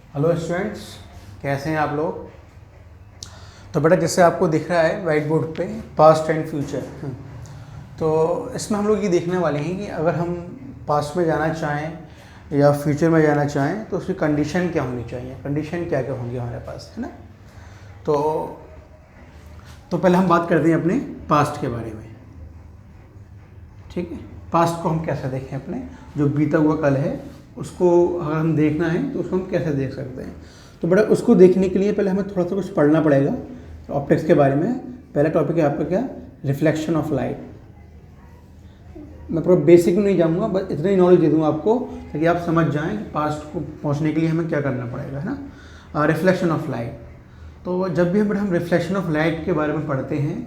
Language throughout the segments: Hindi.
हेलो स्टूडेंट्स, कैसे हैं आप लोग। तो बेटा जैसे आपको दिख रहा है वाइट बोर्ड पे पास्ट एंड फ्यूचर, तो इसमें हम लोग ये देखने वाले हैं कि अगर हम पास्ट में जाना चाहें या फ्यूचर में जाना चाहें तो उसकी कंडीशन क्या होनी चाहिए, कंडीशन क्या क्या होंगी हमारे पास, है ना। तो पहले हम बात करते हैं अपने पास्ट के बारे में। ठीक है, पास्ट को हम कैसे देखें, अपने जो बीता हुआ कल है उसको अगर हम देखना है तो उसको हम कैसे देख सकते हैं। तो बेटा उसको देखने के लिए पहले हमें थोड़ा सा कुछ पढ़ना पड़ेगा ऑप्टिक्स के बारे में। पहला टॉपिक है आपका क्या, रिफ्लेक्शन ऑफ लाइट। मैं पूरा बेसिक में नहीं जाऊँगा, बस इतना ही नॉलेज दे दूँगा आपको ताकि आप समझ जाएँ कि पास्ट को पहुँचने के लिए हमें क्या करना पड़ेगा, है ना। रिफ्लेक्शन ऑफ लाइट, तो जब भी हम रिफ्लेक्शन ऑफ लाइट के बारे में पढ़ते हैं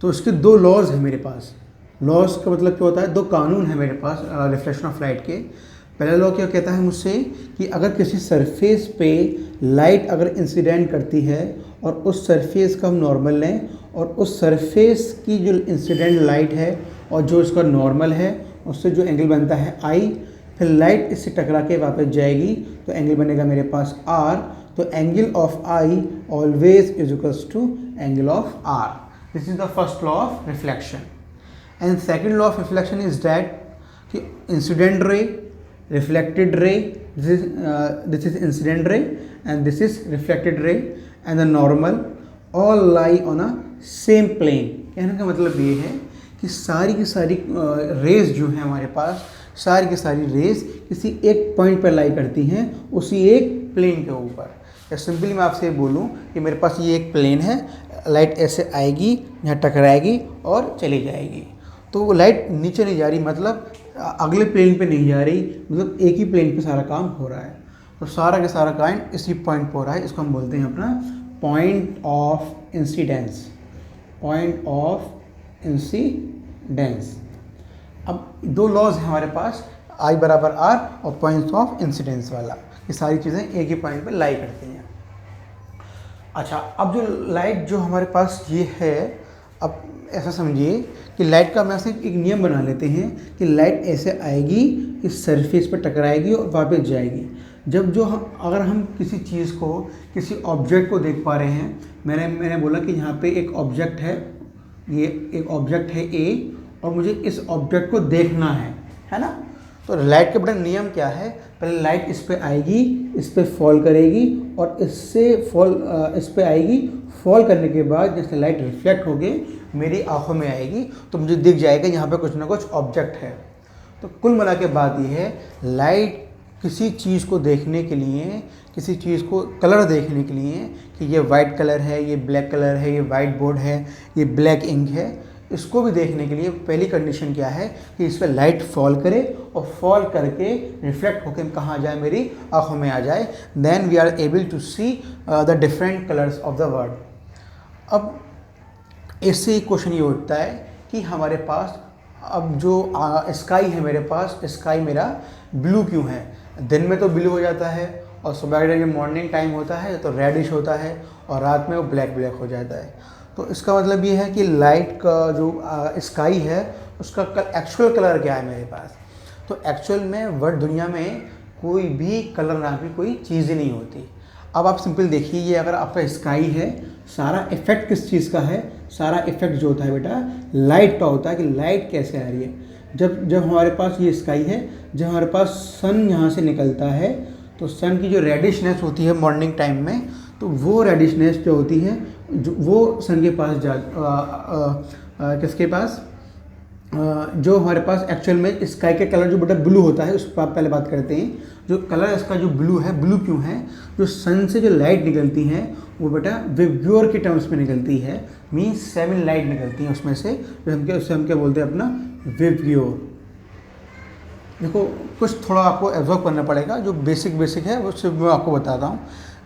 तो उसके दो लॉज हैं मेरे पास। लॉज का मतलब क्या होता है, दो कानून है मेरे पास रिफ्लेक्शन ऑफ लाइट के। पहला लॉ क्या कहता है मुझसे कि अगर किसी सरफेस पे लाइट अगर इंसिडेंट करती है और उस सरफेस का हम नॉर्मल लें और उस सरफेस की जो इंसिडेंट लाइट है और जो इसका नॉर्मल है उससे जो एंगल बनता है आई, फिर लाइट इससे टकरा के वापस जाएगी तो एंगल बनेगा मेरे पास आर। तो angle of I always is equals to angle of R. This is the first law of reflection. And second law of reflection is that कि incident ray, reflected ray, this is incident ray and this is reflected ray and the normal all lie on a same plane। कहने का मतलब ये है कि सारी की सारी रेज जो है हमारे पास, सारी की सारी रेज किसी एक पॉइंट पर लाई करती हैं, उसी एक प्लेन के ऊपर। या सिंपली मैं आपसे बोलूँ कि मेरे पास ये एक प्लेन है, लाइट ऐसे आएगी, यहाँ टकराएगी और चली जाएगी। तो वो लाइट नीचे नहीं जा रही, मतलब अगले प्लेन पे नहीं जा रही, मतलब एक ही प्लेन पे सारा काम हो रहा है। तो सारा का सारा काम इसी पॉइंट पर हो रहा है। इसको हम बोलते हैं अपना point of incidence, point of incidence. अब दो लॉज हैं हमारे पास, आई बराबर आर और पॉइंट ऑफ इंसिडेंस वाला। ये सारी चीज़ें एक ही पॉइंट पे लाई करती हैं। अच्छा, अब जो लाइट जो हमारे पास ये है, अब ऐसा समझिए कि लाइट का हम ऐसे एक नियम बना लेते हैं कि लाइट ऐसे आएगी, इस सरफेस पर टकराएगी और वापस जाएगी। जब जो हम अगर हम किसी चीज़ को, किसी ऑब्जेक्ट को देख पा रहे हैं, मैंने बोला कि यहाँ पे एक ऑब्जेक्ट है, ये एक ऑब्जेक्ट है ए और मुझे इस ऑब्जेक्ट को देखना है ना। तो लाइट का बड़ा नियम क्या है, पहले लाइट इस पर आएगी, इस पर फॉल करेगी और इससे इस पर आएगी, फॉल करने के बाद जैसे लाइट रिफ्लेक्ट होगी मेरी आंखों में आएगी तो मुझे दिख जाएगा यहाँ पे कुछ ना कुछ ऑब्जेक्ट है। तो कुल मिला के बात ये है, लाइट किसी चीज़ को देखने के लिए, किसी चीज़ को कलर देखने के लिए कि ये वाइट कलर है, ये ब्लैक कलर है, ये वाइट बोर्ड है, ये ब्लैक इंक है, इसको भी देखने के लिए पहली कंडीशन क्या है कि इस पर लाइट फॉल करे और फॉल करके रिफ्लेक्ट होकर कहाँ जाए, मेरी आंखों में आ जाए। Then we are able to see the different colours of the world. अब इससे एक क्वेश्चन ये उठता है कि हमारे पास अब जो स्काई है, मेरे पास स्काई मेरा ब्लू क्यों है। दिन में तो ब्लू हो जाता है और सुबह जब मॉर्निंग टाइम होता है तो रेडिश होता है और रात में वो ब्लैक हो जाता है। तो इसका मतलब ये है कि लाइट का जो स्काई है उसका एक्चुअल कलर क्या है मेरे पास। तो एक्चुअल में वर्ल्ड दुनिया में कोई भी कलर नाम की कोई चीज़ ही नहीं होती। अब आप सिंपल देखिए, ये अगर आपका स्काई है, सारा इफेक्ट किस चीज़ का है, सारा इफेक्ट जो होता है बेटा लाइट का होता है कि लाइट कैसे आ रही है। जब हमारे पास ये स्काई है, जब हमारे पास सन यहाँ से निकलता है तो सन की जो रेडिशनेस होती है मॉर्निंग टाइम में, तो वो रेडिशनेस जो होती है वो सन के पास किसके पास, जो हमारे पास एक्चुअल में स्काई के कलर जो बेटा ब्लू होता है, उस पर पहले बात करते हैं। जो कलर इसका जो ब्लू है, ब्लू क्यों है, जो सन से जो लाइट निकलती है वो बेटा विब्ग्योर के टर्म्स में निकलती है, मीन्स 7 लाइट निकलती हैं उसमें से, उससे हम क्या बोलते हैं अपना विब्ग्योर। देखो कुछ थोड़ा आपको एब्जॉर्व करना पड़ेगा, जो बेसिक है वो सिर्फ मैं आपको बताता हूँ।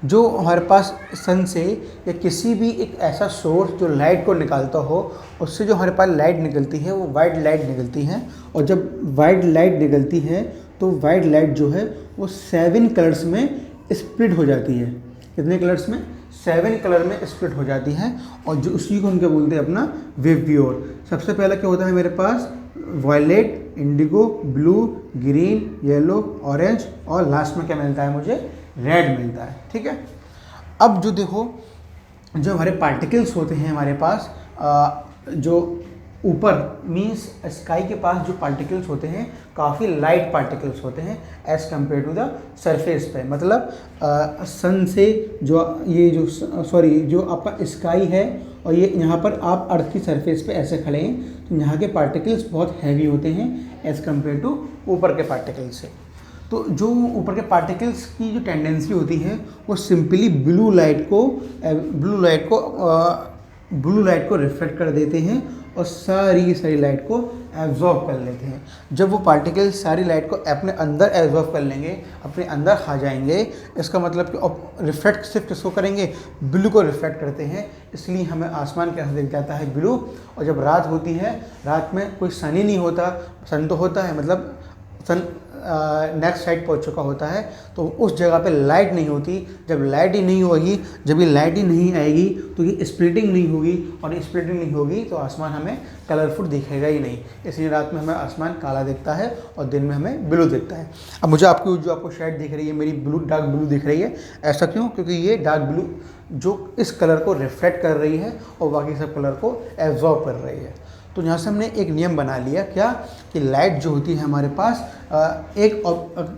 जो हमारे पास सन से या किसी भी एक ऐसा सोर्स जो लाइट को निकालता हो, उससे जो हमारे पास लाइट निकलती है वो वाइट लाइट निकलती है। और जब वाइट लाइट निकलती है तो वाइट लाइट जो है वो 7 कलर्स में स्प्लिट हो जाती है। कितने कलर्स में, 7 कलर में स्प्लिट हो जाती है। और जो उसी को हम क्या बोलते हैं अपना विब्ग्योर। सबसे पहला क्या होता है मेरे पास, violet, indigo, blue, green, yellow, orange और लास्ट में क्या मिलता है मुझे, रेड मिलता है। ठीक है, अब जो देखो जो हमारे पार्टिकल्स होते हैं हमारे पास जो ऊपर मींस स्काई के पास जो पार्टिकल्स होते हैं काफ़ी लाइट पार्टिकल्स होते हैं as compare to the surface पे। मतलब सन से जो ये जो सॉरी जो आपका स्काई है और ये यहाँ पर आप अर्थ की सरफेस पे ऐसे खड़े हैं तो यहाँ के पार्टिकल्स बहुत हैवी होते हैं एज़ कम्पेयर टू ऊपर के पार्टिकल्स से। तो जो ऊपर के पार्टिकल्स की जो टेंडेंसी होती है वो सिंपली ब्लू लाइट को रिफ्लेक्ट कर देते हैं और सारी लाइट को एब्जॉर्ब कर लेते हैं। जब वो पार्टिकल्स सारी लाइट को अपने अंदर एब्जॉर्ब कर लेंगे, अपने अंदर खा जाएंगे, इसका मतलब कि रिफ्लेक्ट सिर्फ किसको करेंगे, ब्लू को रिफ्लेक्ट करते हैं। इसलिए हमें आसमान कैसा दिख जाता है, ब्लू। और जब रात होती है, रात में कोई सन ही नहीं होता, सन तो होता है मतलब सन नेक्स्ट साइड पहुंच चुका होता है, तो उस जगह पे लाइट नहीं होती। जब लाइट ही नहीं होगी, जब ये लाइट ही नहीं आएगी तो ये स्प्लिटिंग नहीं होगी, और स्प्लिटिंग नहीं होगी तो आसमान हमें कलरफुल दिखेगा ही नहीं। इसलिए रात में हमें आसमान काला दिखता है और दिन में हमें ब्लू दिखता है। अब मुझे आपको शेड दिख रही है मेरी ब्लू, डार्क ब्लू दिख रही है। ऐसा क्यों? क्योंकि ये डार्क ब्लू जो इस कलर को रिफ्लेक्ट कर रही है और बाकी सब कलर को एब्जॉर्ब कर रही है। तो यहाँ से हमने एक नियम बना लिया, क्या कि लाइट जो होती है हमारे पास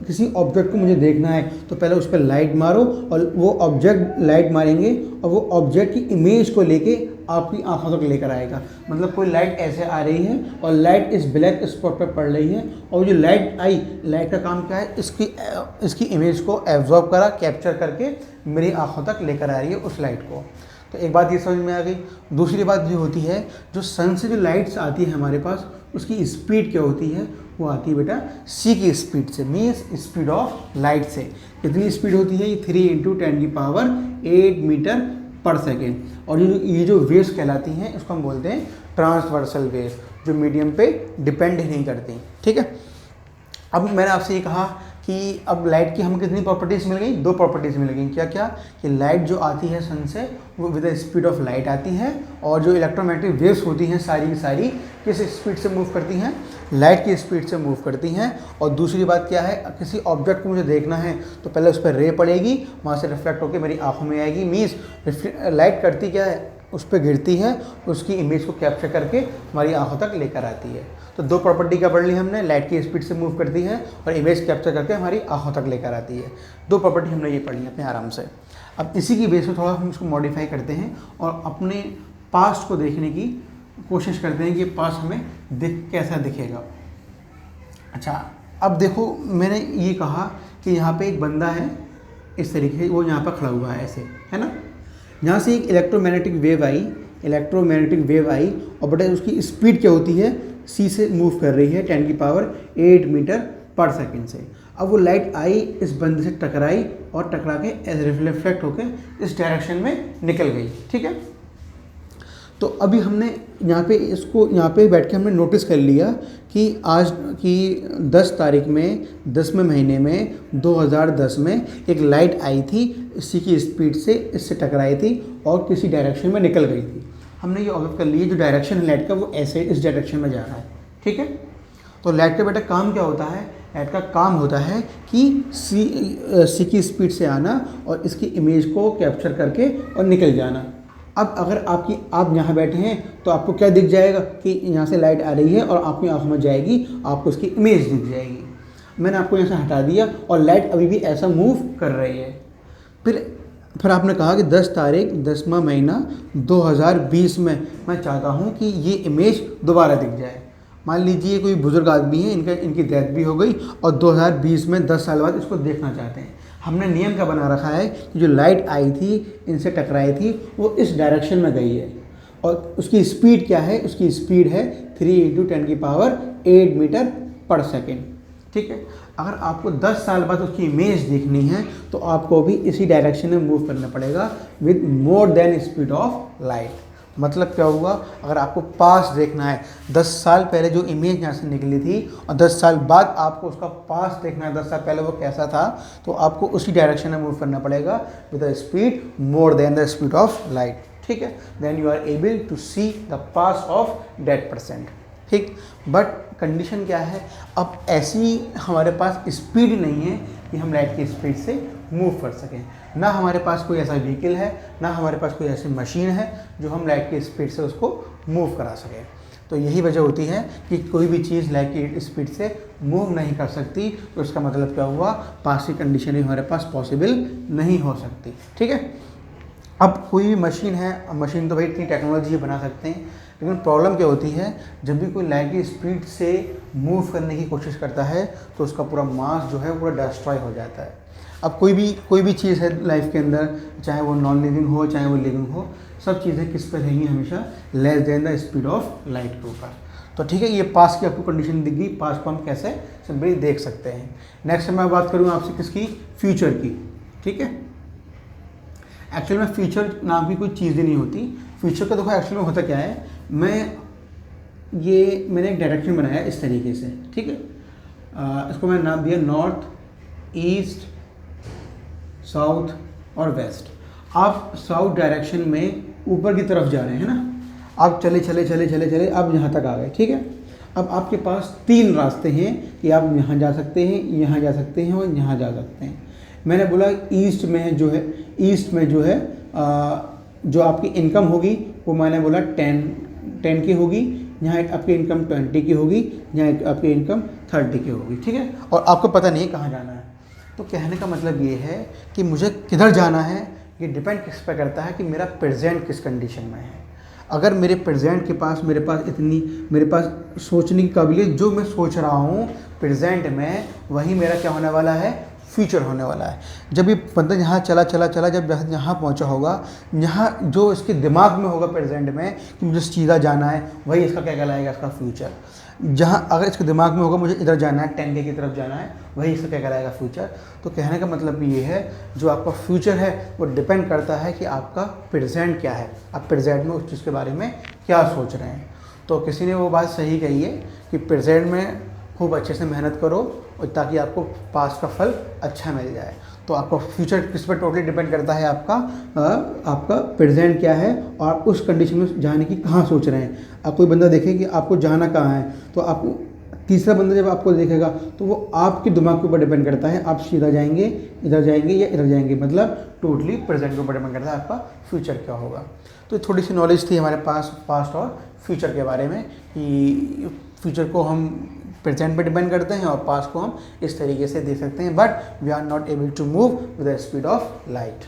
किसी ऑब्जेक्ट को मुझे देखना है तो पहले उस पर लाइट मारो और वो ऑब्जेक्ट लाइट मारेंगे और वो ऑब्जेक्ट की इमेज को लेके आपकी आंखों तक लेकर आएगा। मतलब कोई लाइट ऐसे आ रही है और लाइट इस ब्लैक स्पॉट पर पड़ रही है और जो लाइट आई, लाइट का काम क्या है, इसकी इमेज को एब्जॉर्ब करा, कैप्चर करके मेरी आंखों तक लेकर आ रही है उस लाइट को। तो एक बात ये समझ में आ गई। दूसरी बात जो होती है, जो सन से जो लाइट्स आती है हमारे पास, उसकी स्पीड क्या होती है, वो आती है बेटा सी की स्पीड से, मीन्स स्पीड ऑफ लाइट से। कितनी स्पीड होती है? ये 3 × 10⁸ मीटर पर सेकेंड। और ये जो वेव्स कहलाती हैं, इसको हम बोलते हैं ट्रांसवर्सल वेव्स, जो मीडियम पे डिपेंड ही नहीं करती। ठीक है, अब मैंने आपसे ये कहा कि अब लाइट की हमें कितनी प्रॉपर्टीज़ मिल गई? 2 प्रॉपर्टीज़ मिल गई। क्या क्या? कि लाइट जो आती है सन से वो with the speed of light आती है, और जो इलेक्ट्रोमैग्नेटिक वेव्स होती हैं सारी की सारी किस स्पीड से मूव करती हैं? लाइट की स्पीड से मूव करती हैं। और दूसरी बात क्या है, किसी ऑब्जेक्ट को मुझे देखना है तो पहले उस पर रे पड़ेगी, वहाँ से रिफ्लेक्ट होकर मेरी आँखों में आएगी। मीन्स लाइट करती क्या है, उस पर गिरती है, उसकी इमेज को कैप्चर करके हमारी आंखों तक लेकर आती है। तो 2 प्रॉपर्टी क्या पढ़ ली हमने? लाइट की स्पीड से मूव करती है और इमेज कैप्चर करके हमारी आंखों तक लेकर आती है। 2 प्रॉपर्टी हमने ये पढ़ ली अपने आराम से। अब इसी की बेस पर थोड़ा हम इसको मॉडिफाई करते हैं और अपने पास्ट को देखने की कोशिश करते हैं कि पास्ट हमें कैसा दिखेगा। अच्छा, अब देखो मैंने ये कहा कि यहाँ पे एक बंदा है इस तरीके से, वो यहाँ पर खड़ा हुआ है ऐसे, है ना। यहाँ से एक इलेक्ट्रोमैग्नेटिक वेव आई और बेटा उसकी स्पीड क्या होती है? सी से मूव कर रही है 10⁸ मीटर पर सेकेंड से। अब वो लाइट आई, इस बंदे से टकराई और टकरा के रिफ्लेक्ट होकर इस डायरेक्शन में निकल गई। ठीक है, तो अभी हमने यहाँ पे बैठ के हमने नोटिस कर लिया कि आज की 10 तारीख में 10वें महीने में 2010 में एक लाइट आई थी, इसी की स्पीड से इससे टकराई थी और किसी डायरेक्शन में निकल गई थी। हमने ये ऑब्जर्व कर लिया जो डायरेक्शन है लाइट का वो ऐसे इस डायरेक्शन में जा रहा है। ठीक है, तो लाइट का बेटा काम क्या होता है? लाइट का काम होता है कि सी की स्पीड से आना और इसकी इमेज को कैप्चर करके और निकल जाना। अब अगर आप यहाँ बैठे हैं तो आपको क्या दिख जाएगा कि यहाँ से लाइट आ रही है और आपकी आंखों में जाएगी, आपको उसकी इमेज दिख जाएगी। मैंने आपको यहाँ से हटा दिया और लाइट अभी भी ऐसा मूव कर रही है। फिर आपने कहा कि 10 तारीख 10वां महीना 2020 में मैं चाहता हूँ कि ये इमेज दोबारा दिख जाए। मान लीजिए कोई बुजुर्ग आदमी है, इनकी डेथ भी हो गई और 2020 में 10 साल बाद इसको देखना चाहते हैं। हमने नियम क्या बना रखा है कि जो लाइट आई थी, इनसे टकराई थी, वो इस डायरेक्शन में गई है और उसकी स्पीड क्या है? उसकी स्पीड है 3 × 10⁸ मीटर पर सेकेंड। ठीक है, अगर आपको 10 साल बाद उसकी इमेज देखनी है तो आपको भी इसी डायरेक्शन में मूव करना पड़ेगा with more than speed of light. मतलब क्या हुआ? अगर आपको पास देखना है, 10 साल पहले जो इमेज यहाँ से निकली थी और 10 साल बाद आपको उसका पास देखना है, 10 साल पहले वो कैसा था, तो आपको उसी डायरेक्शन में मूव करना पड़ेगा with the speed more than the speed of light. ठीक है, then you are able to see the past of that person. ठीक, बट कंडीशन क्या है? अब ऐसी हमारे पास स्पीड नहीं है कि हम लाइट की स्पीड से मूव कर सकें। ना हमारे पास कोई ऐसा व्हीकल है, ना हमारे पास कोई ऐसी मशीन है जो हम लाइट की स्पीड से उसको मूव करा सकें। तो यही वजह होती है कि कोई भी चीज़ लाइट की स्पीड से मूव नहीं कर सकती, तो इसका मतलब क्या हुआ, पास की कंडीशन ही हमारे पास पॉसिबल नहीं हो सकती। ठीक है। अब कोई भी मशीन है, मशीन तो भाई इतनी टेक्नोलॉजी बना सकते हैं, लेकिन प्रॉब्लम क्या होती है, जब भी कोई लाइट की स्पीड से मूव करने की कोशिश करता है तो उसका पूरा मास जो है पूरा डिस्ट्रॉय हो जाता है। अब कोई भी चीज़ है लाइफ के अंदर, चाहे वो नॉन लिविंग हो चाहे वो लिविंग हो, सब चीज़ें किस पर रहेंगी, हमेशा less than the speed of light के ऊपर। तो ठीक है, ये पास की आपको कंडीशन दिख गई, पास को हम कैसे सिंपली देख सकते हैं। नेक्स्ट मैं बात करूँ आपसे किसकी, फ्यूचर की। ठीक है। एक्चुअल में फ्यूचर नाम की कोई चीज़ ही नहीं होती। फ्यूचर का देखो एक्चुअल में होता क्या है, मैंने एक डायरेक्शन बनाया इस तरीके से। ठीक है। इसको मैंने नाम दिया नॉर्थ, ईस्ट, साउथ और वेस्ट। आप साउथ डायरेक्शन में ऊपर की तरफ जा रहे हैं ना, आप चले अब यहाँ तक आ गए। ठीक है। अब आपके पास 3 रास्ते हैं कि आप यहाँ जा सकते हैं, यहाँ जा सकते हैं और यहाँ जा सकते हैं। मैंने बोला ईस्ट में जो है जो आपकी इनकम होगी वो मैंने बोला 10 की होगी, यहाँ आपकी इनकम 20 की होगी, यहाँ आपकी इनकम 30 की होगी। ठीक है। और आपको पता नहीं है कहाँ जाना है। तो कहने का मतलब ये है कि मुझे किधर जाना है ये डिपेंड किस पर करता है कि मेरा प्रेजेंट किस कंडीशन में है। अगर मेरे प्रेजेंट के पास मेरे पास सोचने की काबिलियत, जो मैं सोच रहा हूँ प्रेजेंट में, वही मेरा क्या होने वाला है, फ्यूचर होने वाला है। जब ये बंदा यहाँ चला जब यहाँ पहुँचा होगा, यहाँ जो इसके दिमाग में होगा प्रेजेंट में कि मुझे सीधा जाना है, वही इसका क्या कहलाएगा, इसका फ्यूचर। जहाँ अगर इसके दिमाग में होगा मुझे इधर जाना है, 10K की तरफ जाना है, वही इसका क्या कहलाएगा, फ्यूचर। तो कहने का मतलब ये है, जो आपका फ्यूचर है वो डिपेंड करता है कि आपका प्रेजेंट क्या है, आप प्रेजेंट में उस चीज़ के बारे में क्या सोच रहे हैं। तो किसी ने वो बात सही कही है कि प्रेजेंट में खूब अच्छे से मेहनत करो और ताकि आपको पास्ट का फल अच्छा मिल जाए। तो आपका फ्यूचर किस पर टोटली डिपेंड करता है, आपका प्रेजेंट क्या है और आप उस कंडीशन में जाने की कहाँ सोच रहे हैं। आप कोई बंदा देखे कि आपको जाना कहाँ है, तो आपको तीसरा बंदा जब आपको देखेगा तो वो आपके दिमाग के ऊपर डिपेंड करता है, आप सीधा जाएंगे, इधर जाएंगे या इधर जाएंगे, मतलब टोटली प्रेजेंट के ऊपर डिपेंड करता है आपका फ्यूचर क्या होगा। तो थोड़ी सी नॉलेज थी हमारे पास पास्ट और फ्यूचर के बारे में कि फ्यूचर को हम प्रेजेंट पे डिपेंड करते हैं और पास्ट को हम इस तरीके से दे सकते हैं, but we are not able to move with the speed of light.